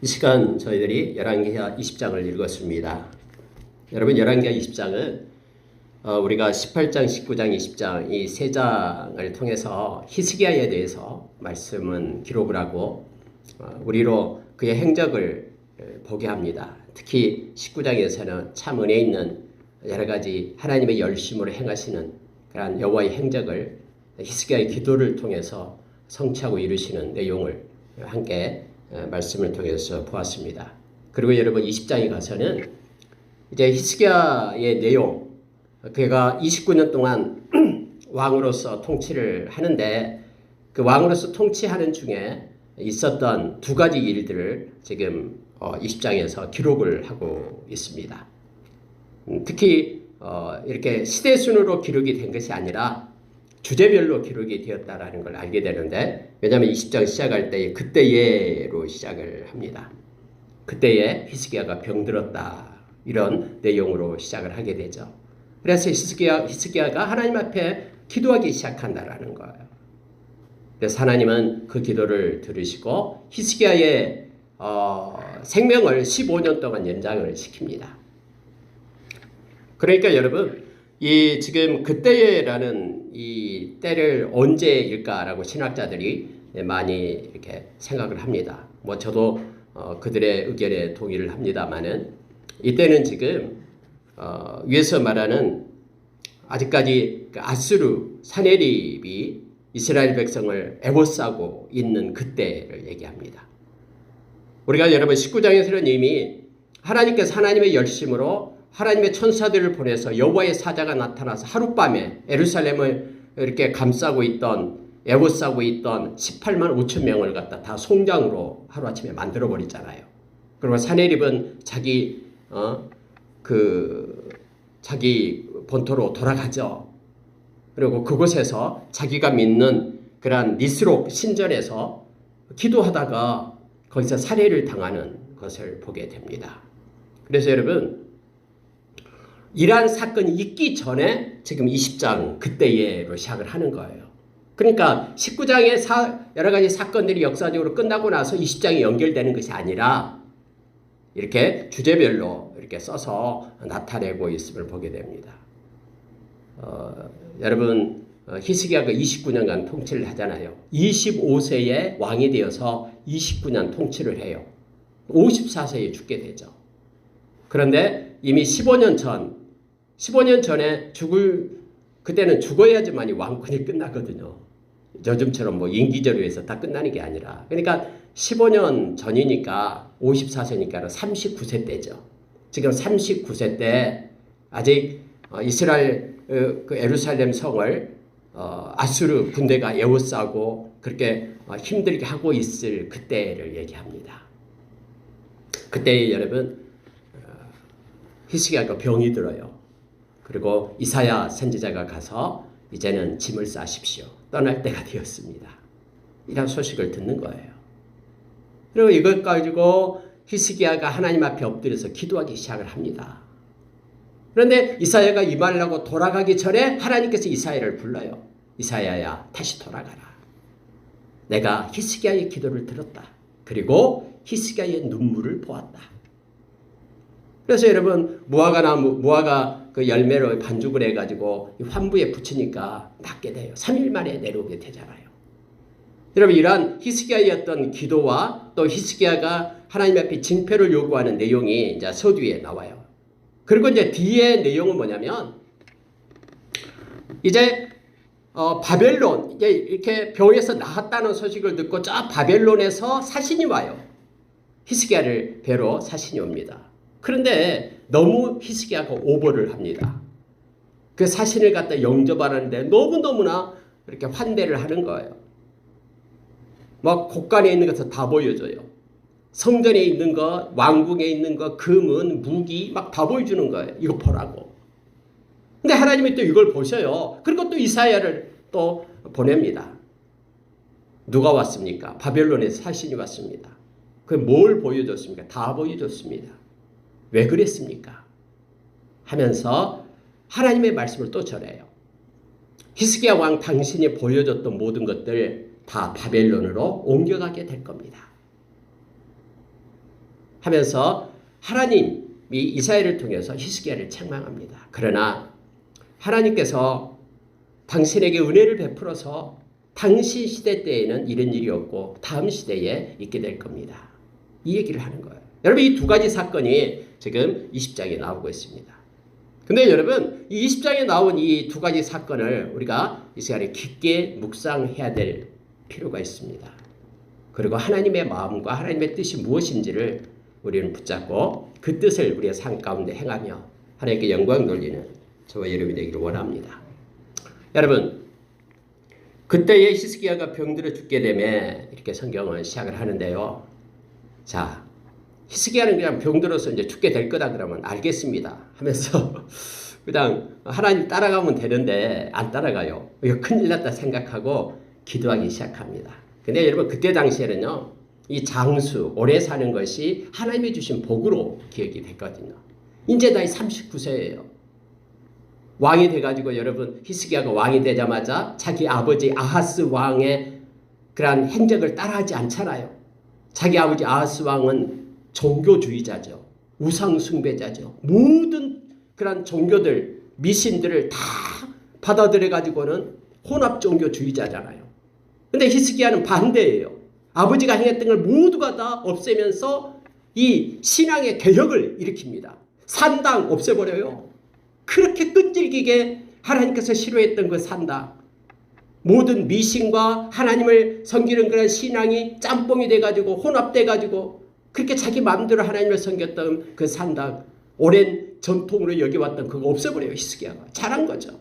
이 시간 저희들이 열왕기하 20장을 읽었습니다. 여러분, 열왕기하 20장은 우리가 18장, 19장, 20장 이 세 장을 통해서 히스기야에 대해서 말씀은 기록을 하고 우리로 그의 행적을 보게 합니다. 특히 19장에서는 참 은혜 있는 여러 가지 하나님의 열심으로 행하시는 그런 여호와의 행적을 히스기야의 기도를 통해서 성취하고 이루시는 내용을 함께 말씀을 통해서 보았습니다. 그리고 여러분 20장에 가서는 이제 히스기야의 내용, 그가 29년 동안 왕으로서 통치를 하는데 그 왕으로서 통치하는 중에 있었던 두 가지 일들을 지금 20장에서 기록을 하고 있습니다. 특히 이렇게 시대 순으로 기록이 된 것이 아니라 주제별로 기록이 되었다라는 걸 알게 되는데, 왜냐하면 20장 시작할 때 그때예로 시작을 합니다. 그때에 히스기야가 병들었다, 이런 내용으로 시작을 하게 되죠. 그래서 히스기야가 하나님 앞에 기도하기 시작한다라는 거예요. 그래서 하나님은 그 기도를 들으시고 히스기야의 생명을 15년 동안 연장을 시킵니다. 그러니까 여러분, 이 지금 그때라는 이 때를 언제일까라고 신학자들이 많이 이렇게 생각을 합니다. 뭐 저도 그들의 의견에 동의를 합니다만은, 이때는 지금 위에서 말하는 아직까지 아수르 사내립이 이스라엘 백성을 애워싸고 있는 그때를 얘기합니다. 우리가 여러분 19장에서는 이미 하나님께서 하나님의 열심으로 하나님의 천사들을 보내서 여호와의 사자가 나타나서 하룻밤에 예루살렘을 이렇게 감싸고 있던, 애워싸고 있던 18만 5천 명을 갖다 다 송장으로 하루아침에 만들어버리잖아요. 그리고 사내립은 자기 자기 본토로 돌아가죠. 그리고 그곳에서 자기가 믿는 그러한 니스록 신전에서 기도하다가 거기서 살해를 당하는 것을 보게 됩니다. 그래서 여러분, 이러한 사건이 있기 전에 지금 20장 그때예로 시작을 하는 거예요. 그러니까 19장의 여러 가지 사건들이 역사적으로 끝나고 나서 20장이 연결되는 것이 아니라 이렇게 주제별로 이렇게 써서 나타내고 있음을 보게 됩니다. 여러분, 히스기야가 29년간 통치를 하잖아요. 25세에 왕이 되어서 29년 통치를 해요. 54세에 죽게 되죠. 그런데 이미 15년 전에 그때는 죽어야지만이 왕권이 끝나거든요. 요즘처럼 뭐 임기제로 해서 다 끝나는 게 아니라. 그러니까 15년 전이니까 54세니까 39세 때죠. 지금 39세 때 아직 이스라엘 그 예루살렘 성을 아수르 군대가 에워싸고 그렇게 힘들게 하고 있을 그때를 얘기합니다. 그때 여러분, 히스기야가 병이 들어요. 그리고 이사야 선지자가 가서 이제는 짐을 싸십시오, 떠날 때가 되었습니다, 이런 소식을 듣는 거예요. 그리고 이것 가지고 히스기야가 하나님 앞에 엎드려서 기도하기 시작을 합니다. 그런데 이사야가 이 말을 하고 돌아가기 전에 하나님께서 이사야를 불러요. 이사야야, 다시 돌아가라. 내가 히스기야의 기도를 들었다. 그리고 히스기야의 눈물을 보았다. 그래서 여러분, 무화과 그 열매로 반죽을 해가지고 환부에 붙이니까 낫게 돼요. 3일 만에 내려오게 되잖아요. 여러분, 이러한 히스기야의 어떤 기도와 또 히스기야가 하나님 앞에 징표를 요구하는 내용이 이제 서두에 나와요. 그리고 이제 뒤에 내용은 뭐냐면, 이제 바벨론, 이제 이렇게 병에서 나았다는 소식을 듣고 저 바벨론에서 사신이 와요. 히스기야를 뵈러 사신이 옵니다. 그런데 너무 히스기야가 오버를 합니다. 그 사신을 갖다 영접하는데 너무너무나 이렇게 환대를 하는 거예요. 막 곳간에 있는 것을 다 보여줘요. 성전에 있는 것, 왕궁에 있는 것, 금은, 무기 막 다 보여주는 거예요. 이거 보라고. 근데 하나님이 또 이걸 보셔요. 그리고 또 이사야를 또 보냅니다. 누가 왔습니까? 바벨론에서 사신이 왔습니다. 그 뭘 보여줬습니까? 다 보여줬습니다. 왜 그랬습니까? 하면서 하나님의 말씀을 또 전해요. 히스기야 왕 당신이 보여줬던 모든 것들 다 바벨론으로 옮겨가게 될 겁니다. 하면서 하나님이 이사야를 통해서 히스기야를 책망합니다. 그러나 하나님께서 당신에게 은혜를 베풀어서 당신 시대 때에는 이런 일이 없고 다음 시대에 있게 될 겁니다. 이 얘기를 하는 거예요. 여러분, 이 두 가지 사건이 지금 20장에 나오고 있습니다. 근데 여러분, 이 20장에 나온 이 두 가지 사건을 우리가 이 시간에 깊게 묵상해야 될 필요가 있습니다. 그리고 하나님의 마음과 하나님의 뜻이 무엇인지를 우리는 붙잡고 그 뜻을 우리의 삶 가운데 행하며 하나님께 영광 돌리는 저와 여러분이 되기를 원합니다. 여러분, 그때에 히스기야가 병들어 죽게 되면 이렇게 성경은 시작을 하는데요. 자, 히스기야는 그냥 병들어서 이제 죽게 될 거다 그러면 알겠습니다 하면서 그냥 하나님 따라가면 되는데 안 따라가요. 이거 큰일 났다 생각하고 기도하기 시작합니다. 근데 여러분, 그때 당시에는요, 이 장수, 오래 사는 것이 하나님이 주신 복으로 기억이 됐거든요. 이제 나이 39세예요. 왕이 돼가지고 여러분, 히스기야가 왕이 되자마자 자기 아버지 아하스 왕의 그러한 행적을 따라하지 않잖아요. 자기 아버지 아하스 왕은 종교주의자죠. 우상숭배자죠. 모든 그런 종교들, 미신들을 다 받아들여가지고는 혼합종교주의자잖아요. 근데 히스기야는 반대예요. 아버지가 행했던 걸 모두가 다 없애면서 이 신앙의 개혁을 일으킵니다. 산당 없애버려요. 그렇게 끈질기게 하나님께서 싫어했던 그 산당, 모든 미신과 하나님을 섬기는 그런 신앙이 짬뽕이 돼가지고 혼합돼가지고 그렇게 자기 마음대로 하나님을 섬겼던 그 산당, 오랜 전통으로 여겨왔던 그거 없애버려요. 히스기야가 잘한 거죠.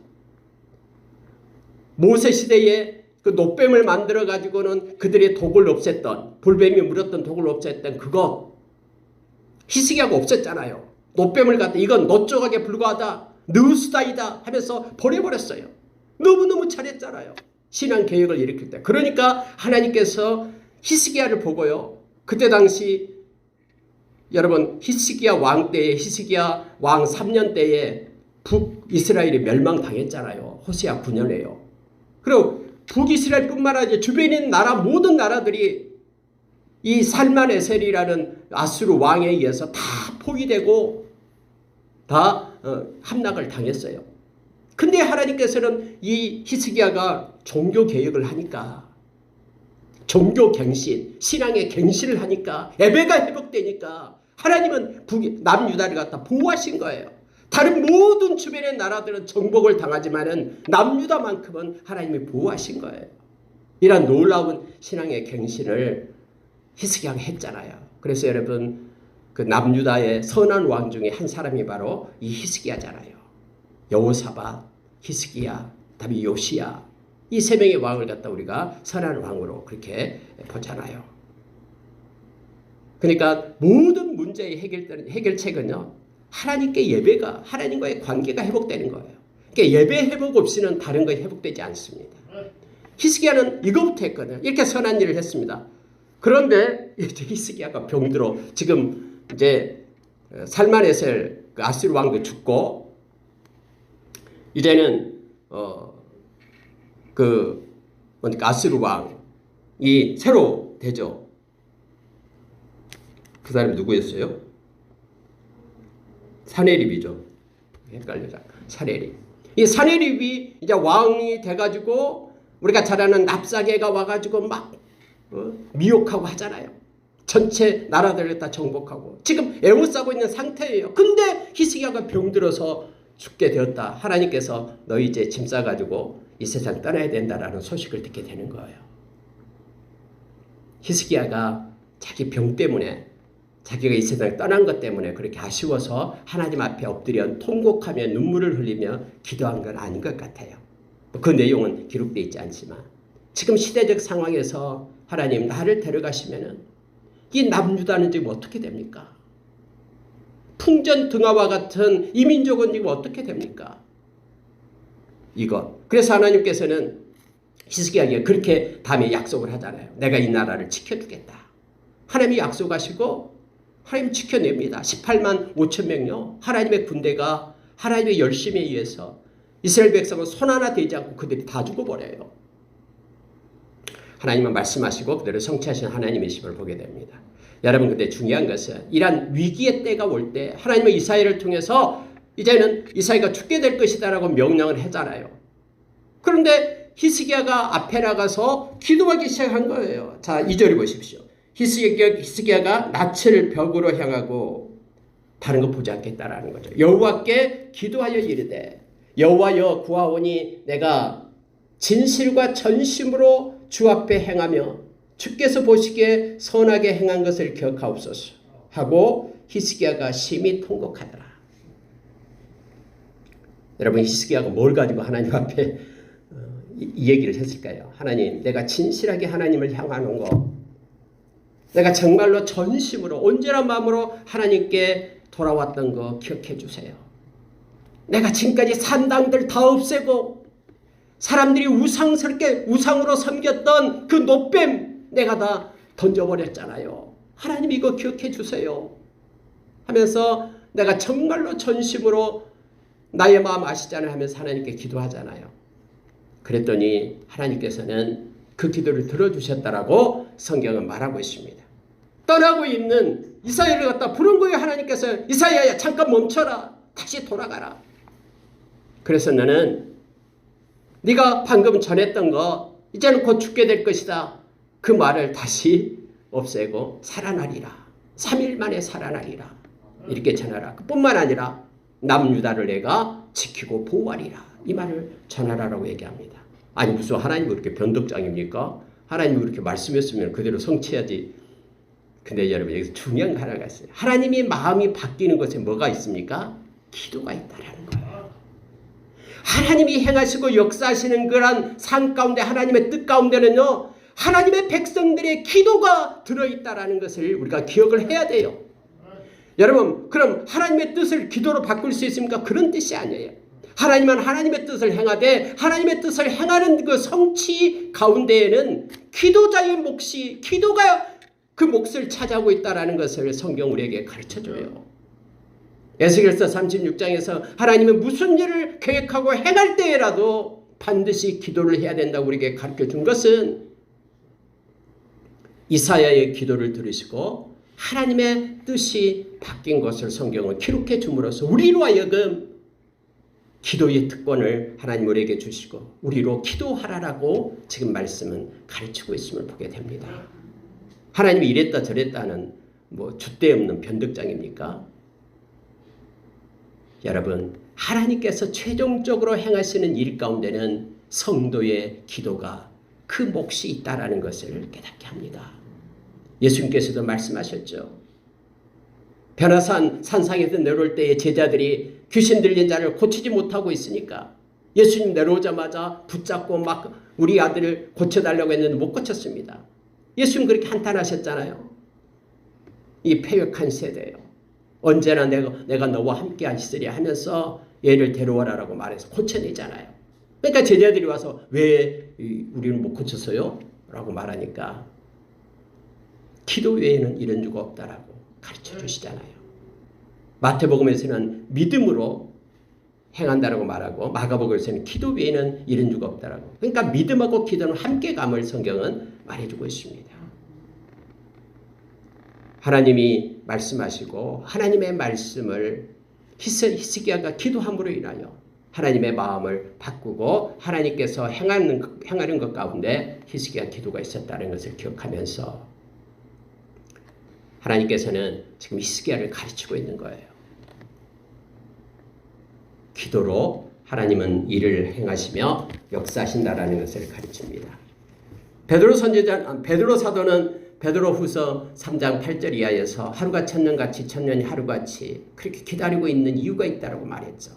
모세 시대에 그 노뱀을 만들어 가지고는 그들의 독을 없앴던, 볼뱀이 물었던 독을 없앴던 그거 히스기야가 없앴잖아요. 노뱀을 갖다 이건 노 조각에 불과하다, 느수다이다 하면서 버려버렸어요. 너무너무 잘했잖아요. 신앙 개혁을 일으킬 때. 그러니까 하나님께서 히스기야를 보고요, 그때 당시 여러분, 히스기야 왕 때에, 히스기야 왕 3년 때에 북이스라엘이 멸망당했잖아요. 호세아 9년에요. 그리고 북이스라엘뿐만 아니라 주변에 있는 나라, 모든 나라들이 이 살만에셀이라는 아수르 왕에 의해서 다 포위되고 다 함락을 당했어요. 근데 하나님께서는 이 히스기야가 종교 개혁을 하니까, 종교 갱신, 신앙의 갱신을 하니까, 예배가 회복되니까 하나님은 남유다를 갖다 보호하신 거예요. 다른 모든 주변의 나라들은 정복을 당하지만은 남유다만큼은 하나님이 보호하신 거예요. 이런 놀라운 신앙의 갱신을 히스기야가 했잖아요. 그래서 여러분, 그 남유다의 선한 왕 중에 한 사람이 바로 이 히스기야잖아요. 여호사밧, 히스기야, 다음에 요시야, 이 세 명의 왕을 갖다 우리가 선한 왕으로 그렇게 보잖아요. 그러니까 모든 문제의 해결책은요, 하나님께 예배가, 하나님과의 관계가 회복되는 거예요. 그러니까 예배 회복 없이는 다른 것이 회복되지 않습니다. 히스기야는 이거부터 했거든요. 이렇게 선한 일을 했습니다. 그런데 이제 히스기야가 병들어 지금 이제 살만에셀 그 아수르 왕도 죽고 이제는 아수르 왕이 새로 되죠. 그 사람이 누구였어요? 사네립이죠. 헷갈려. 사네립. 이 사네립이 이제 왕이 돼가지고 우리가 잘 아는 납사계가 와가지고 막 미혹하고 하잖아요. 전체 나라들을 다 정복하고 지금 애워싸고 있는 상태예요. 근데 히스기야가 병들어서 죽게 되었다. 하나님께서 너 이제 짐 싸가지고 이 세상 떠나야 된다라는 소식을 듣게 되는 거예요. 히스기야가 자기 병 때문에, 자기가 이 세상을 떠난 것 때문에 그렇게 아쉬워서 하나님 앞에 엎드려 통곡하며 눈물을 흘리며 기도한 건 아닌 것 같아요. 그 내용은 기록되어 있지 않지만 지금 시대적 상황에서 하나님 나를 데려가시면은 이 남유다는 지금 어떻게 됩니까? 풍전등화와 같은 이 민족은 지금 어떻게 됩니까? 이것. 그래서 하나님께서는 히스기야에게 그렇게 다음에 약속을 하잖아요. 내가 이 나라를 지켜주겠다. 하나님이 약속하시고 하나님 지켜냅니다. 18만 5천 명요. 하나님의 군대가 하나님의 열심에 의해서 이스라엘 백성은 손 하나 대지 않고 그들이 다 죽어버려요. 하나님은 말씀하시고 그들을 성취하신 하나님의 심을 보게 됩니다. 여러분, 근데 중요한 것은 이러한 위기의 때가 올 때 하나님은 이사야를 통해서 이제는 이사야가 죽게 될 것이다라고 명령을 하잖아요. 그런데 히스기야가 앞에 나가서 기도하기 시작한 거예요. 자, 2절을 보십시오. 히스기야가 낯을 벽으로 향하고 다른 거 보지 않겠다라는 거죠. 여호와께 기도하여 이르되 여호와여 구하오니 내가 진실과 전심으로 주 앞에 행하며 주께서 보시기에 선하게 행한 것을 기억하옵소서 하고 히스기야가 심히 통곡하더라. 여러분, 히스기야가 뭘 가지고 하나님 앞에 이 얘기를 했을까요? 하나님, 내가 진실하게 하나님을 향하는 거, 내가 정말로 전심으로 온전한 마음으로 하나님께 돌아왔던 거 기억해 주세요. 내가 지금까지 산당들 다 없애고 사람들이 우상으로 섬겼던 그 노뱀 내가 다 던져버렸잖아요. 하나님, 이거 기억해 주세요 하면서 내가 정말로 전심으로 나의 마음 아시잖아요 하면서 하나님께 기도하잖아요. 그랬더니 하나님께서는 그 기도를 들어주셨다라고 성경은 말하고 있습니다. 떠나고 있는 이사야를 갖다 부른 거예요. 하나님께서 이사야야 잠깐 멈춰라. 다시 돌아가라. 그래서 너는 네가 방금 전했던 거 이제는 곧 죽게 될 것이다. 그 말을 다시 없애고 살아나리라. 3일 만에 살아나리라. 이렇게 전하라. 그뿐만 아니라 남유다를 내가 지키고 보호하리라. 이 말을 전하라라고 얘기합니다. 아니 무슨 하나님이 그렇게 변덕장입니까? 하나님이 그렇게 말씀했으면 그대로 성취해야지. 근데 여러분 여기서 중요한 거 하나가 있어요. 하나님이 마음이 바뀌는 것에 뭐가 있습니까? 기도가 있다라는 거예요. 하나님이 행하시고 역사하시는 그런 삶 가운데 하나님의 뜻 가운데는요. 하나님의 백성들의 기도가 들어있다라는 것을 우리가 기억을 해야 돼요. 여러분, 그럼 하나님의 뜻을 기도로 바꿀 수 있습니까? 그런 뜻이 아니에요. 하나님은 하나님의 뜻을 행하되 하나님의 뜻을 행하는 그 성취 가운데에는 기도자의 몫이 기도가 그 몫을 차지하고 있다는 것을 성경 우리에게 가르쳐줘요. 에스겔서 36장에서 하나님은 무슨 일을 계획하고 행할 때라도 반드시 기도를 해야 된다고 우리에게 가르쳐준 것은 이사야의 기도를 들으시고 하나님의 뜻이 바뀐 것을 성경은 기록해 줌으로써 우리로 하여금 기도의 특권을 하나님 우리에게 주시고 우리로 기도하라라고 지금 말씀은 가르치고 있음을 보게 됩니다. 하나님이 이랬다 저랬다는 뭐 줏대 없는 변덕장입니까? 여러분, 하나님께서 최종적으로 행하시는 일 가운데는 성도의 기도가 그 몫이 있다라는 것을 깨닫게 합니다. 예수님께서도 말씀하셨죠. 변화산 산상에서 내려올 때에 제자들이 귀신 들린 자를 고치지 못하고 있으니까 예수님 내려오자마자 붙잡고 막 우리 아들을 고쳐달라고 했는데 못 고쳤습니다. 예수님 그렇게 한탄하셨잖아요. 이 패역한 세대예요. 언제나 내가 너와 함께 하시리라 하면서 얘를 데려와라라고 말해서 고쳐내잖아요. 그러니까 제자들이 와서 왜 우리는 못 고쳤어요? 라고 말하니까 기도 외에는 이런 줄 없다라고 가르쳐 주시잖아요. 마태복음에서는 믿음으로 행한다라고 말하고 마가복음에서는 기도 외에는 이런 줄 없다라고. 그러니까 믿음하고 기도는 함께감을 성경은 말해주고 있습니다. 하나님이 말씀하시고 하나님의 말씀을 히스기야가 기도함으로 인하여 하나님의 마음을 바꾸고 하나님께서 행하는 것 가운데 히스기야 기도가 있었다는 것을 기억하면서 하나님께서는 지금 히스기야를 가르치고 있는 거예요. 기도로 하나님은 일을 행하시며 역사하신다라는 것을 가르칩니다. 베드로 사도는 베드로후서 3장 8절 이하에서 하루가 천년같이 천년이 하루같이 그렇게 기다리고 있는 이유가 있다고 말했죠.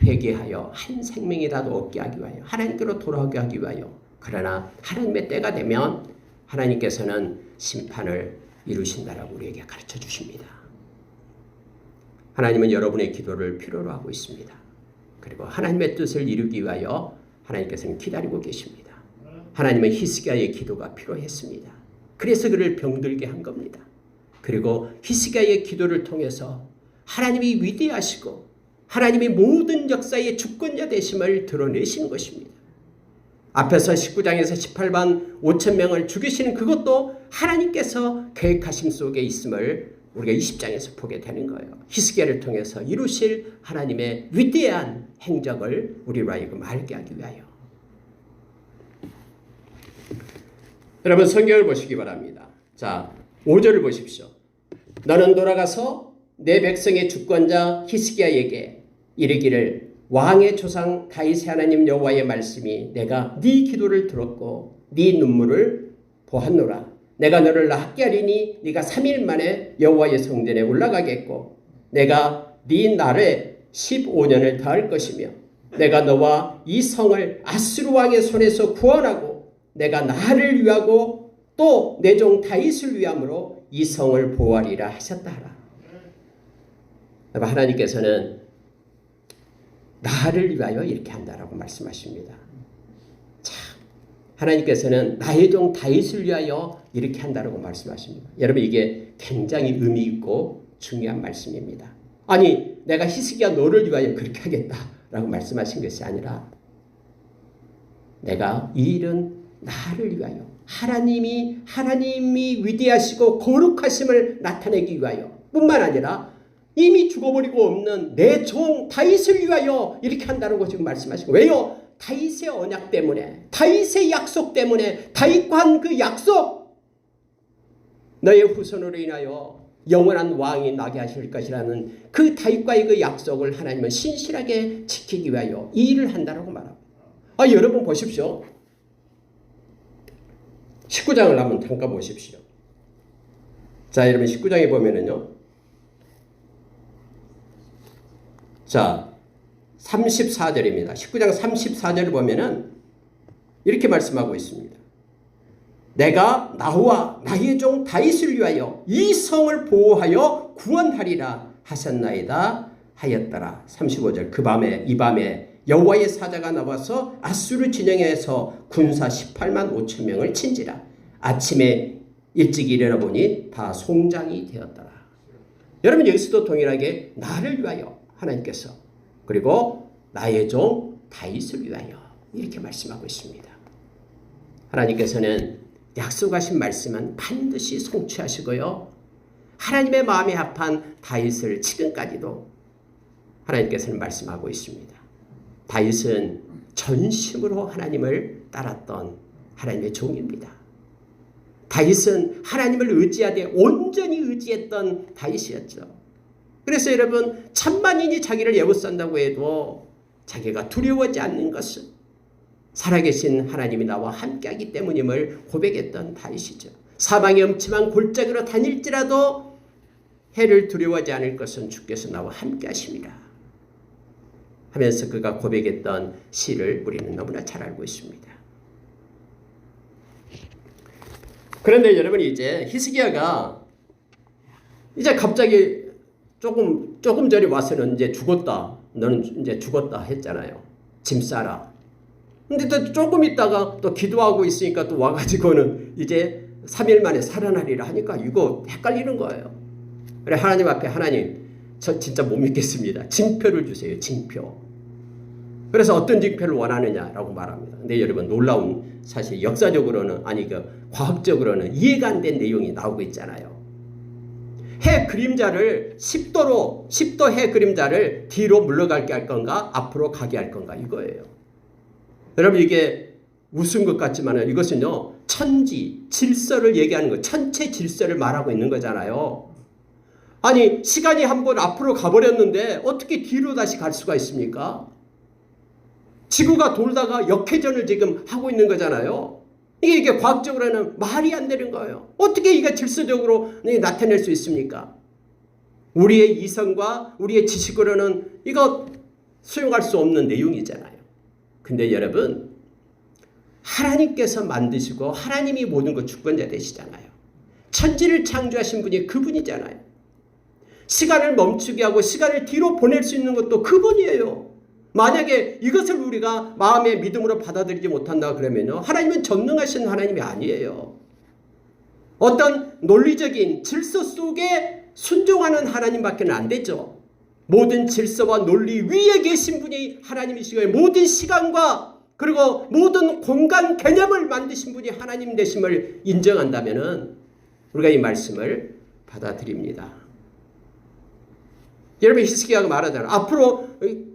회개하여 한 생명이라도 얻게 하기 위하여 하나님께로 돌아오게 하기 위하여. 그러나 하나님의 때가 되면 하나님께서는 심판을 이루신다라고 우리에게 가르쳐 주십니다. 하나님은 여러분의 기도를 필요로 하고 있습니다. 그리고 하나님의 뜻을 이루기 위하여 하나님께서는 기다리고 계십니다. 하나님은 히스기야의 기도가 필요했습니다. 그래서 그를 병들게 한 겁니다. 그리고 히스기야의 기도를 통해서 하나님이 위대하시고 하나님이 모든 역사의 주권자 되심을 드러내신 것입니다. 앞에서 19장에서 18만 5천 명을 죽이시는 그것도 하나님께서 계획하심 속에 있음을 우리가 20장에서 보게 되는 거예요. 히스기야를 통해서 이루실 하나님의 위대한 행적을 우리로 하여금 알게 하기 위하여. 여러분 성경을 보시기 바랍니다. 자, 5절을 보십시오. 너는 돌아가서 내 백성의 주권자 히스기야에게 이르기를 왕의 조상 다윗의 하나님 여호와의 말씀이 내가 네 기도를 들었고 네 눈물을 보았노라. 내가 너를 낫게 하리니 네가 3일 만에 여호와의 성전에 올라가겠고 내가 네 날에 15년을 더할 것이며 내가 너와 이 성을 아수르 왕의 손에서 구원하고 내가 나를 위하고 또 내 종 다윗을 위함으로 이 성을 보호하리라 하셨다 하라. 하나님께서는 나를 위하여 이렇게 한다라고 말씀하십니다. 참, 하나님께서는 나의 종 다윗을 위하여 이렇게 한다라고 말씀하십니다. 여러분 이게 굉장히 의미 있고 중요한 말씀입니다. 아니 내가 히스기야 너를 위하여 그렇게 하겠다라고 말씀하신 것이 아니라 내가 이 일은 나를 위하여 하나님이 위대하시고 거룩하심을 나타내기 위하여 뿐만 아니라 이미 죽어버리고 없는 내 종 다윗을 위하여 이렇게 한다는 거 지금 말씀하시고 왜요? 다윗의 언약 때문에 다윗의 약속 때문에 다윗과 한 그 약속 너의 후손으로 인하여 영원한 왕이 나게 하실 것이라는 그 다윗과의 그 약속을 하나님은 신실하게 지키기 위하여 이 일을 한다고 말합니다. 여러분 보십시오. 19장을 한번 잠깐 보십시오. 자, 여러분 19장에 보면은요. 자, 34절입니다. 19장 34절을 보면은 이렇게 말씀하고 있습니다. 내가 나와 나의 종 다윗을 위하여 이 성을 보호하여 구원하리라 하셨나이다 하였더라. 35절 이 밤에 여호와의 사자가 나와서 아수르 진영에서 군사 18만 5천 명을 친지라. 아침에 일찍 일어나 보니 다 송장이 되었더라. 여러분 여기서도 동일하게 나를 위하여 하나님께서 그리고 나의 종 다윗을 위하여 이렇게 말씀하고 있습니다. 하나님께서는 약속하신 말씀은 반드시 성취하시고요. 하나님의 마음에 합한 다윗을 지금까지도 하나님께서는 말씀하고 있습니다. 다윗은 전심으로 하나님을 따랐던 하나님의 종입니다. 다윗은 하나님을 의지하되 온전히 의지했던 다윗이었죠. 그래서 여러분 천만인이 자기를 애워싼다고 해도 자기가 두려워하지 않는 것은 살아계신 하나님이 나와 함께하기 때문임을 고백했던 다윗이죠. 사방이 음침한 골짜기로 다닐지라도 해를 두려워하지 않을 것은 주께서 나와 함께하십니다 하면서 그가 고백했던 시를 우리는 너무나 잘 알고 있습니다. 그런데 여러분 이제 히스기야가 이제 갑자기 조금 전에 와서는 이제 죽었다. 너는 이제 죽었다 했잖아요. 짐 싸라. 근데 또 조금 있다가 또 기도하고 있으니까 또 와가지고는 이제 3일 만에 살아나리라 하니까 이거 헷갈리는 거예요. 그래 하나님 앞에 하나님 저 진짜 못 믿겠습니다. 징표를 주세요. 징표. 그래서 어떤 징표를 원하느냐라고 말합니다. 근데 여러분 놀라운 사실 역사적으로는 과학적으로는 이해가 안 된 내용이 나오고 있잖아요. 해 그림자를 10도 해 그림자를 뒤로 물러가게 할 건가 앞으로 가게 할 건가 이거예요. 여러분 이게 웃은 것 같지만 이것은요 천지 질서를 얘기하는 거 천체 질서를 말하고 있는 거잖아요. 아니 시간이 한번 앞으로 가버렸는데 어떻게 뒤로 다시 갈 수가 있습니까? 지구가 돌다가 역회전을 지금 하고 있는 거잖아요. 이게 과학적으로는 말이 안 되는 거예요. 어떻게 이게 질서적으로 나타낼 수 있습니까? 우리의 이성과 우리의 지식으로는 이거 수용할 수 없는 내용이잖아요. 근데 여러분 하나님께서 만드시고 하나님이 모든 것 주권자 되시잖아요. 천지를 창조하신 분이 그분이잖아요. 시간을 멈추게 하고 시간을 뒤로 보낼 수 있는 것도 그분이에요. 만약에 이것을 우리가 마음의 믿음으로 받아들이지 못한다 그러면요. 하나님은 전능하신 하나님이 아니에요. 어떤 논리적인 질서 속에 순종하는 하나님밖에 안 되죠. 모든 질서와 논리 위에 계신 분이 하나님이시고요. 모든 시간과 그리고 모든 공간 개념을 만드신 분이 하나님 되심을 인정한다면은 우리가 이 말씀을 받아들입니다. 여러분 히스기야가 말하잖아요. 앞으로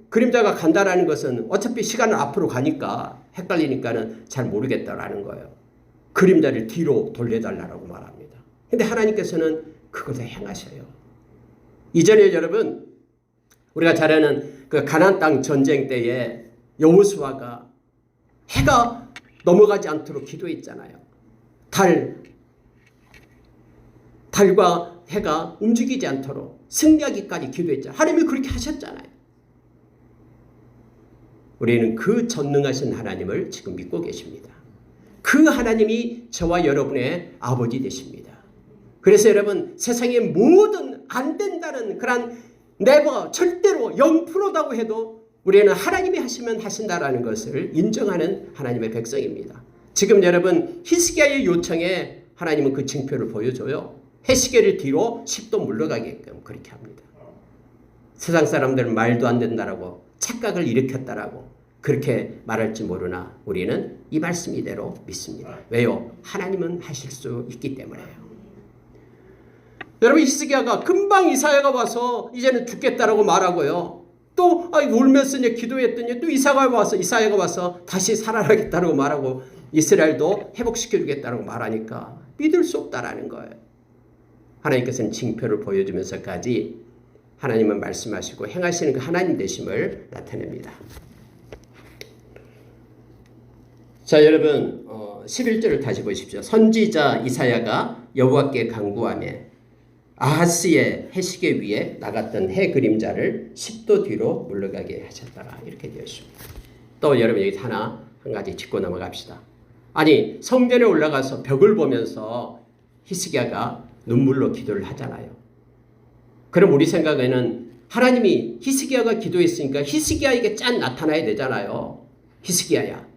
그림자가 간다라는 것은 어차피 시간은 앞으로 가니까 헷갈리니까는 잘 모르겠다라는 거예요. 그림자를 뒤로 돌려달라고 말합니다. 근데 하나님께서는 그것을 행하셔요. 이전에 여러분 우리가 잘 아는 그 가나안 땅 전쟁 때에 여호수아가 해가 넘어가지 않도록 기도했잖아요. 달과 해가 움직이지 않도록 승리하기까지 기도했잖아요. 하나님이 그렇게 하셨잖아요. 우리는 그 전능하신 하나님을 지금 믿고 계십니다. 그 하나님이 저와 여러분의 아버지 되십니다. 그래서 여러분 세상의 모든 안 된다는 그런 네버 절대로 0%라고 해도 우리는 하나님이 하시면 하신다라는 것을 인정하는 하나님의 백성입니다. 지금 여러분 히스기야의 요청에 하나님은 그 징표를 보여줘요. 해시계를 뒤로 10도 물러가게끔 그렇게 합니다. 세상 사람들은 말도 안 된다라고 착각을 일으켰다라고 그렇게 말할지 모르나 우리는 이 말씀 이대로 믿습니다. 왜요? 하나님은 하실 수 있기 때문에요. 여러분 히스기야가 금방 이사야가 와서 이제는 죽겠다라고 말하고요. 또 울면서 이제 기도했더니 또 이사야가 와서 다시 살아나겠다라고 말하고 이스라엘도 회복시켜주겠다라고 말하니까 믿을 수 없다라는 거예요. 하나님께서는 징표를 보여주면서까지 하나님은 말씀하시고 행하시는 그 하나님 되심을 나타냅니다. 자 여러분 11절을 다시 보십시오. 선지자 이사야가 여호와께 간구하며 아하스의 해시계 위에 나갔던 해 그림자를 10도 뒤로 물러가게 하셨더라. 이렇게 되어 있습니다. 또 여러분 여기 한 가지 짚고 넘어갑시다. 아니 성전에 올라가서 벽을 보면서 히스기야가 눈물로 기도를 하잖아요. 그럼 우리 생각에는 하나님이 히스기야가 기도했으니까 히스기야에게 짠 나타나야 되잖아요. 히스기야야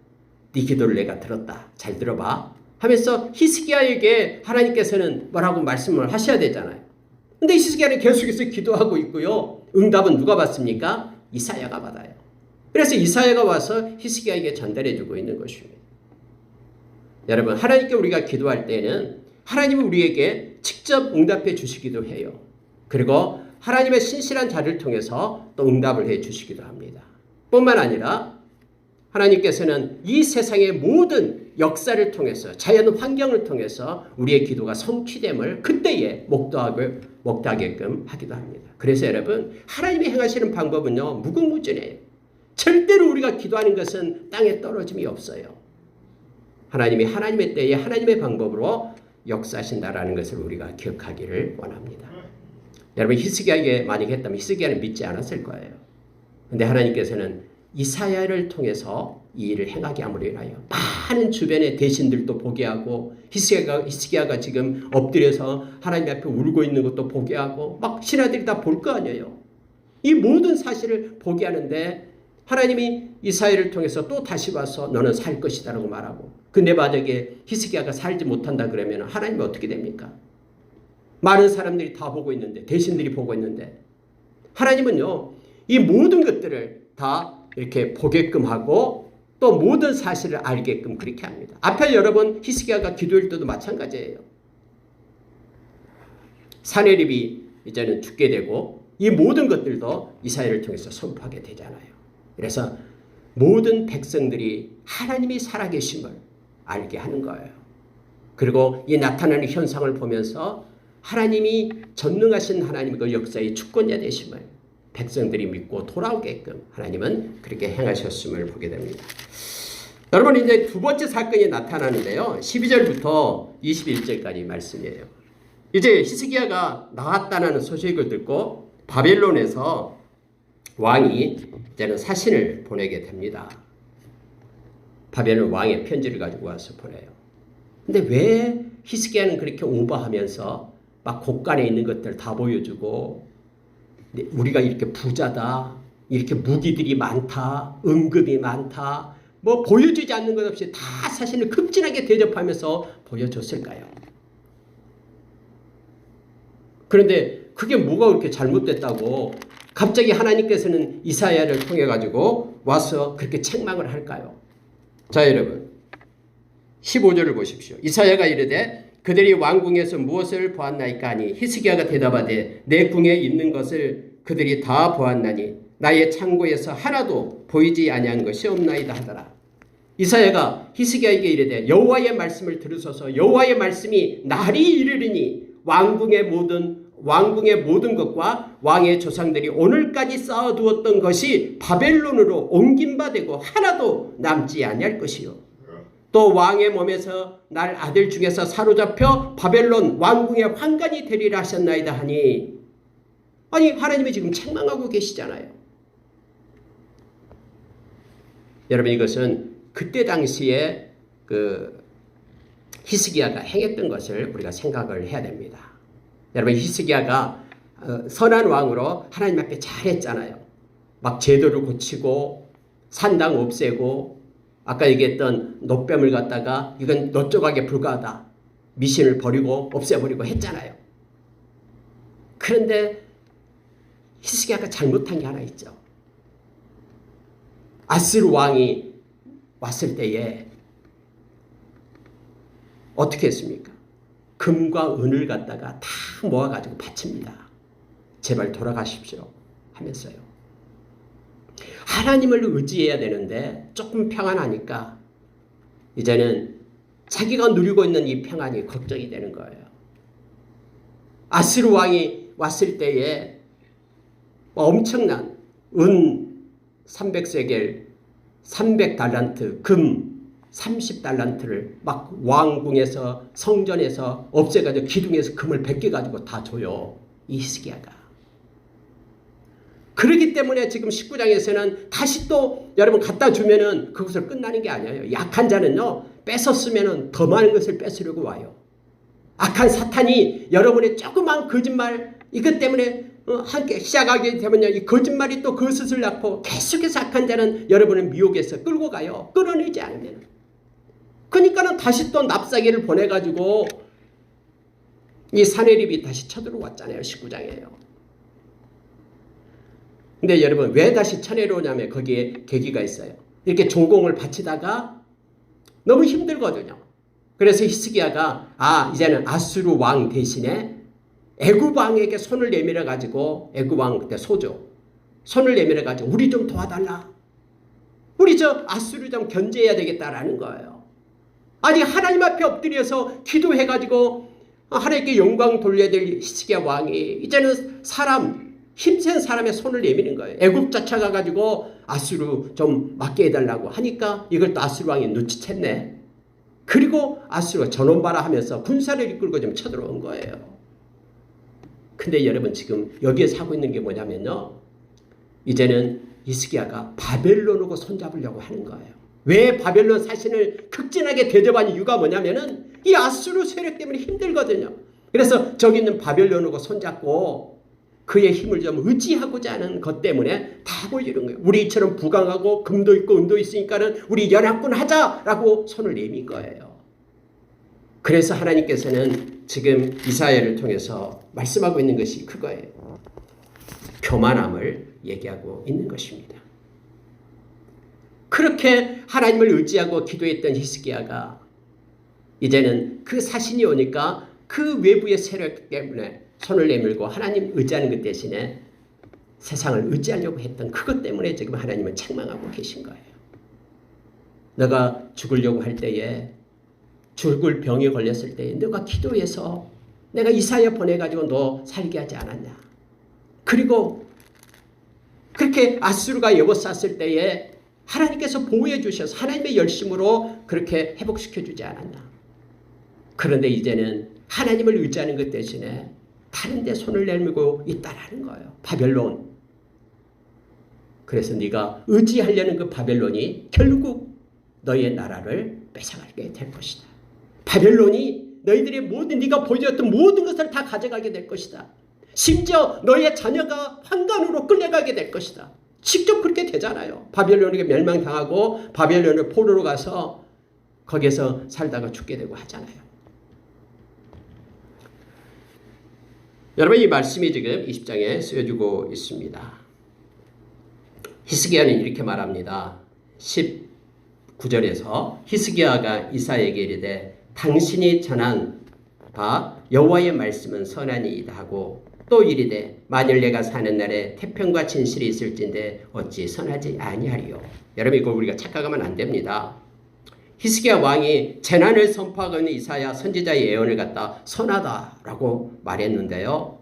네 기도를 내가 들었다. 잘 들어봐 하면서 히스기야에게 하나님께서는 뭐라고 말씀을 하셔야 되잖아요. 근데 히스기야는 계속해서 기도하고 있고요. 응답은 누가 받습니까? 이사야가 받아요. 그래서 이사야가 와서 히스기야에게 전달해 주고 있는 것입니다. 여러분 하나님께 우리가 기도할 때는 하나님은 우리에게 직접 응답해 주시기도 해요. 그리고 하나님의 신실한 자를 통해서 또 응답을 해 주시기도 합니다. 뿐만 아니라 하나님께서는 이 세상의 모든 역사를 통해서 자연 환경을 통해서 우리의 기도가 성취됨을 그때에 목도하게끔 하기도 합니다. 그래서 여러분 하나님이 행하시는 방법은요 무궁무진해요. 절대로 우리가 기도하는 것은 땅에 떨어짐이 없어요. 하나님이 하나님의 때에 하나님의 방법으로 역사하신다라는 것을 우리가 기억하기를 원합니다. 여러분 히스기야에게 만약 했다면 히스기야는 믿지 않았을 거예요. 그런데 하나님께서는 이사야를 통해서 이 일을 행하게 함으로 인하여 많은 주변의 대신들도 보게 하고 히스기야가 지금 엎드려서 하나님 앞에 울고 있는 것도 보게 하고 막 신하들이 다 볼 거 아니에요. 이 모든 사실을 보게 하는데 하나님이 이사야를 통해서 또 다시 와서 너는 살 것이다라고 말하고 근데 만약에 히스기야가 살지 못한다 그러면 하나님이 어떻게 됩니까? 많은 사람들이 다 보고 있는데 대신들이 보고 있는데 하나님은요 이 모든 것들을 다 이렇게 보게끔 하고 또 모든 사실을 알게끔 그렇게 합니다. 앞에 여러분 히스기야가 기도할 때도 마찬가지예요. 사내립이 이제는 죽게 되고 이 모든 것들도 이사야를 통해서 선포하게 되잖아요. 그래서 모든 백성들이 하나님이 살아계심을 알게 하는 거예요. 그리고 이 나타나는 현상을 보면서 하나님이 전능하신 하나님의 그 역사의 주권자 되심을 백성들이 믿고 돌아오게끔 하나님은 그렇게 행하셨음을 보게 됩니다. 여러분 이제 두 번째 사건이 나타나는데요. 12절부터 21절까지 말씀이에요. 이제 히스기야가 나왔다는 소식을 듣고 바벨론에서 왕이 이제는 사신을 보내게 됩니다. 바벨론 왕의 편지를 가지고 와서 보내요. 근데 왜 히스기야는 그렇게 오버하면서 막 곳간에 있는 것들 다 보여주고 우리가 이렇게 부자다, 이렇게 무기들이 많다, 응급이 많다, 뭐 보여주지 않는 것 없이 다 사실을 극진하게 대접하면서 보여줬을까요? 그런데 그게 뭐가 그렇게 잘못됐다고 갑자기 하나님께서는 이사야를 통해 가지고 와서 그렇게 책망을 할까요? 자 여러분 15절을 보십시오. 이사야가 이르되 그들이 왕궁에서 무엇을 보았나이까 하니 히스기야가 대답하되 내 궁에 있는 것을 그들이 다 보았나니 나의 창고에서 하나도 보이지 아니한 것이 없나이다 하더라. 이사야가 히스기야에게 이르되 여호와의 말씀을 들으소서. 여호와의 말씀이 날이 이르리니 왕궁의 모든 것과 왕의 조상들이 오늘까지 쌓아두었던 것이 바벨론으로 옮긴 바 되고 하나도 남지 아니할 것이요. 또 왕의 몸에서 날 아들 중에서 사로잡혀 바벨론 왕궁의 환관이 되리라 하셨나이다 하니, 아니 하나님이 지금 책망하고 계시잖아요. 여러분, 이것은 그때 당시에 그 히스기야가 행했던 것을 우리가 생각을 해야 됩니다. 여러분, 히스기야가 선한 왕으로 하나님 앞에 잘했잖아요. 막 제도를 고치고 산당 없애고, 아까 얘기했던 노뱀을 갖다가 이건 너 조각에 불과하다, 미신을 버리고 없애버리고 했잖아요. 그런데 히스기야가 잘못한 게 하나 있죠. 아스루 왕이 왔을 때에 어떻게 했습니까? 금과 은을 갖다가 다 모아가지고 바칩니다. 제발 돌아가십시오 하면서요. 하나님을 의지해야 되는데 조금 평안하니까 이제는 자기가 누리고 있는 이 평안이 걱정이 되는 거예요. 아스루 왕이 왔을 때에 엄청난 은 300세겔 300달란트, 금 30달란트를 막 왕궁에서 성전에서 없애가지고 기둥에서 금을 벗겨가지고 다 줘요, 이 히스기야가. 그렇기 때문에 지금 19장에서는 다시 또 여러분 갖다 주면은 그것을 끝나는 게 아니에요. 약한 자는요, 뺏었으면은 더 많은 것을 뺏으려고 와요. 악한 사탄이 여러분의 조그만 거짓말 이것 때문에 함께 시작하게 되면요, 이 거짓말이 또 그것을 낳고 계속해서 악한 자는 여러분의 미혹에서 끌고 가요. 끌어내지 않으면. 그러니까는 다시 또 납사기를 보내가지고 이 사내립이 다시 쳐들어왔잖아요. 19장에요. 근데 여러분, 왜 다시 쳐내려오냐면 거기에 계기가 있어요. 이렇게 종공을 바치다가 너무 힘들거든요. 그래서 히스기야가 이제는 아수르 왕 대신에 애굽 왕에게 손을 내밀어 가지고, 애굽 왕 그때 소조 손을 내밀어 가지고 우리 좀 도와달라, 우리 저 아수르 좀 견제해야 되겠다라는 거예요. 아니 하나님 앞에 엎드려서 기도해 가지고 하나님께 영광 돌려야 될 히스기야 왕이 이제는 힘센 사람의 손을 내미는 거예요. 애굽 쫓아가 가지고 아수르 좀 맡게 해달라고 하니까 이걸 또 아수르 왕이 눈치챘네. 그리고 아수르가 저놈 봐라 하면서 군사를 이끌고 좀 쳐들어온 거예요. 근데 여러분, 지금 여기에서 하고 있는 게 뭐냐면요, 이제는 히스기야가 바벨론하고 손잡으려고 하는 거예요. 왜 바벨론 사신을 극진하게 대접한 이유가 뭐냐면은 이 아수르 세력 때문에 힘들거든요. 그래서 저기 있는 바벨론하고 손잡고 그의 힘을 좀 의지하고자 하는 것 때문에 다 몰리는 거예요. 우리처럼 부강하고 금도 있고 은도 있으니까는 우리 연합군 하자라고 손을 내민 거예요. 그래서 하나님께서는 지금 이사야를 통해서 말씀하고 있는 것이 그거예요. 교만함을 얘기하고 있는 것입니다. 그렇게 하나님을 의지하고 기도했던 히스기야가 이제는 그 사신이 오니까 그 외부의 세력 때문에 손을 내밀고 하나님 의지하는 것 대신에 세상을 의지하려고 했던 그것 때문에 지금 하나님은 책망하고 계신 거예요. 너가 죽으려고 할 때에, 죽을 병에 걸렸을 때에 너가 기도해서 내가 이사야 보내가지고 너 살게 하지 않았냐. 그리고 그렇게 아수르가 여보쌌을 때에 하나님께서 보호해 주셔서 하나님의 열심으로 그렇게 회복시켜 주지 않았나. 그런데 이제는 하나님을 의지하는 것 대신에 다른 데 손을 내밀고 있다라는 거예요. 바벨론. 그래서 네가 의지하려는 그 바벨론이 결국 너의 나라를 뺏어가게 될 것이다. 바벨론이 너희들의 모든, 네가 보여줬던 모든 것을 다 가져가게 될 것이다. 심지어 너의 자녀가 환관으로 끌려가게 될 것이다. 직접 그렇게 되잖아요. 바벨론에게 멸망당하고 바벨론의 포로로 가서 거기에서 살다가 죽게 되고 하잖아요. 여러분, 이 말씀이 지금 20장에 쓰여지고 있습니다. 히스기야는 이렇게 말합니다. 19절에서 히스기야가 이사야에게 이르되 당신이 전한 여호와의 말씀은 선하니이다 하고 또 이르되 만일 내가 사는 날에 태평과 진실이 있을진데 어찌 선하지 아니하리요. 여러분 이거 우리가 착각하면 안 됩니다. 히스기야 왕이 재난을 선포하고 있는 이사야 선지자의 예언을 갖다 선하다라고 말했는데요.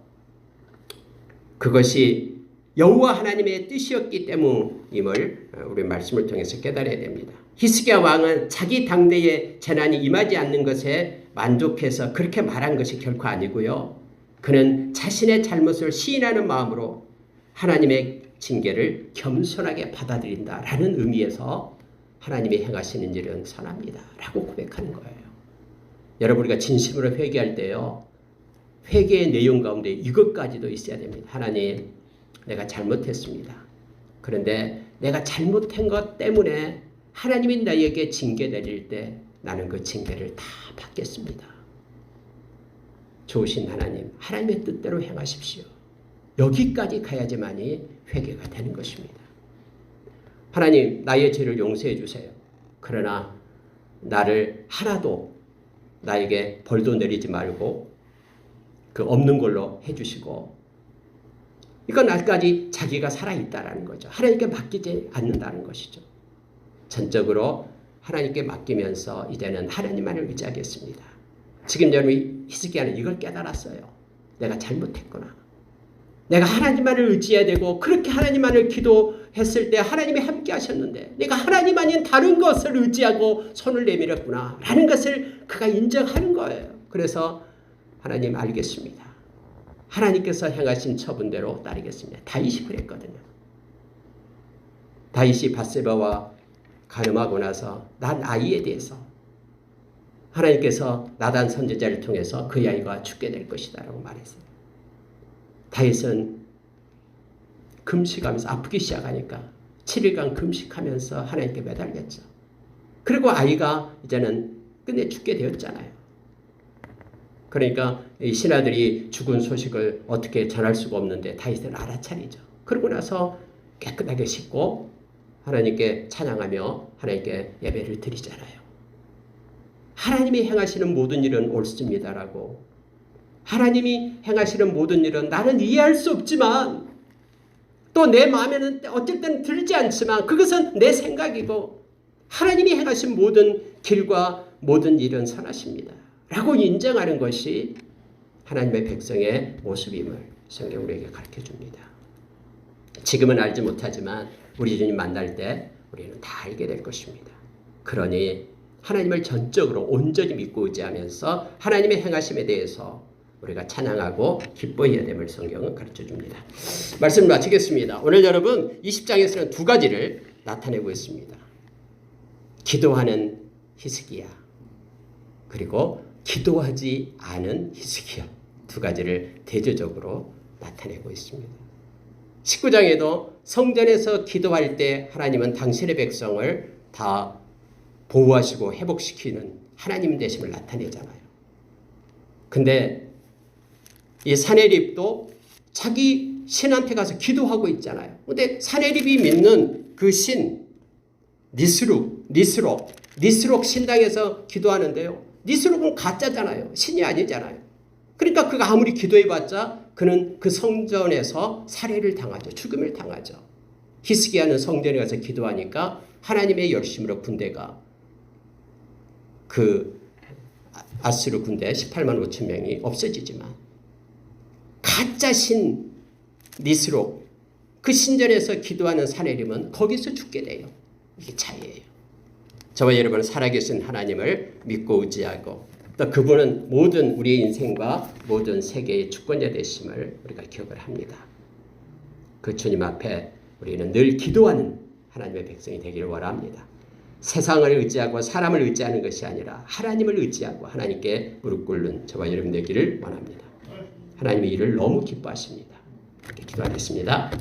그것이 여호와 하나님의 뜻이었기 때문임을 우리 말씀을 통해서 깨달아야 됩니다. 히스기야 왕은 자기 당대에 재난이 임하지 않는 것에 만족해서 그렇게 말한 것이 결코 아니고요. 그는 자신의 잘못을 시인하는 마음으로 하나님의 징계를 겸손하게 받아들인다라는 의미에서 하나님이 행하시는 일은 선합니다 라고 고백하는 거예요. 여러분 우리가 진심으로 회개할 때요. 회개의 내용 가운데 이것까지도 있어야 됩니다. 하나님 내가 잘못했습니다. 그런데 내가 잘못한 것 때문에 하나님이 나에게 징계 내릴 때 나는 그 징계를 다 받겠습니다. 좋으신 하나님, 하나님의 뜻대로 행하십시오. 여기까지 가야지만이 회개가 되는 것입니다. 하나님, 나의 죄를 용서해 주세요. 그러나 나를 하나도 나에게 벌도 내리지 말고 그 없는 걸로 해주시고, 이건 아직까지 자기가 살아있다라는 거죠. 하나님께 맡기지 않는다는 것이죠. 전적으로 하나님께 맡기면서 이제는 하나님만을 의지하겠습니다. 지금 여러분 히스기야는 이걸 깨달았어요. 내가 잘못했구나. 내가 하나님만을 의지해야 되고 그렇게 하나님만을 기도했을 때 하나님이 함께 하셨는데 내가 하나님 아닌 다른 것을 의지하고 손을 내밀었구나 라는 것을 그가 인정하는 거예요. 그래서 하나님 알겠습니다. 하나님께서 행하신 처분대로 따르겠습니다. 다윗이 그랬거든요. 다윗이 밧세바와 간음하고 나서 난 아이에 대해서 하나님께서 나단 선지자를 통해서 그 아이가 죽게 될 것이다 라고 말했어요. 다윗은 금식하면서 아프기 시작하니까 7일간 금식하면서 하나님께 매달렸죠. 그리고 아이가 이제는 끝내 죽게 되었잖아요. 그러니까 이 신하들이 죽은 소식을 어떻게 전할 수가 없는데 다윗은 알아차리죠. 그러고 나서 깨끗하게 씻고 하나님께 찬양하며 하나님께 예배를 드리잖아요. 하나님이 행하시는 모든 일은 옳습니다라고, 하나님이 행하시는 모든 일은 나는 이해할 수 없지만 또 내 마음에는 어쩔 때는 들지 않지만 그것은 내 생각이고 하나님이 행하신 모든 길과 모든 일은 선하십니다 라고 인정하는 것이 하나님의 백성의 모습임을 성경 우리에게 가르쳐줍니다. 지금은 알지 못하지만 우리 주님 만날 때 우리는 다 알게 될 것입니다. 그러니 하나님을 전적으로 온전히 믿고 의지하면서 하나님의 행하심에 대해서 우리가 찬양하고 기뻐해야 됨을 성경은 가르쳐줍니다. 말씀을 마치겠습니다. 오늘 여러분 20장에서는 두 가지를 나타내고 있습니다. 기도하는 히스기야, 그리고 기도하지 않은 히스기야, 두 가지를 대조적으로 나타내고 있습니다. 19장에도 성전에서 기도할 때 하나님은 당신의 백성을 다 보호하시고 회복시키는 하나님 되심을 나타내잖아요. 근데 이 사내립도 자기 신한테 가서 기도하고 있잖아요. 근데 사내립이 믿는 그 신 니스록 신당에서 기도하는데요. 니스록은 가짜잖아요. 신이 아니잖아요. 그러니까 그가 아무리 기도해봤자 그는 그 성전에서 살해를 당하죠. 죽음을 당하죠. 히스기야는 성전에 가서 기도하니까 하나님의 열심으로 군대가 그 아수르 군대 18만 5천 명이 없어지지만 가짜 신 니스록 그 신전에서 기도하는 사내림은 거기서 죽게 돼요. 이게 차이예요. 저와 여러분은 살아계신 하나님을 믿고 의지하고 또 그분은 모든 우리의 인생과 모든 세계의 주권자 되심을 우리가 기억을 합니다. 그 주님 앞에 우리는 늘 기도하는 하나님의 백성이 되기를 원합니다. 세상을 의지하고 사람을 의지하는 것이 아니라 하나님을 의지하고 하나님께 무릎 꿇는 저와 여러분 되기를 원합니다. 하나님의 일을 너무 기뻐하십니다. 이렇게 기도하겠습니다.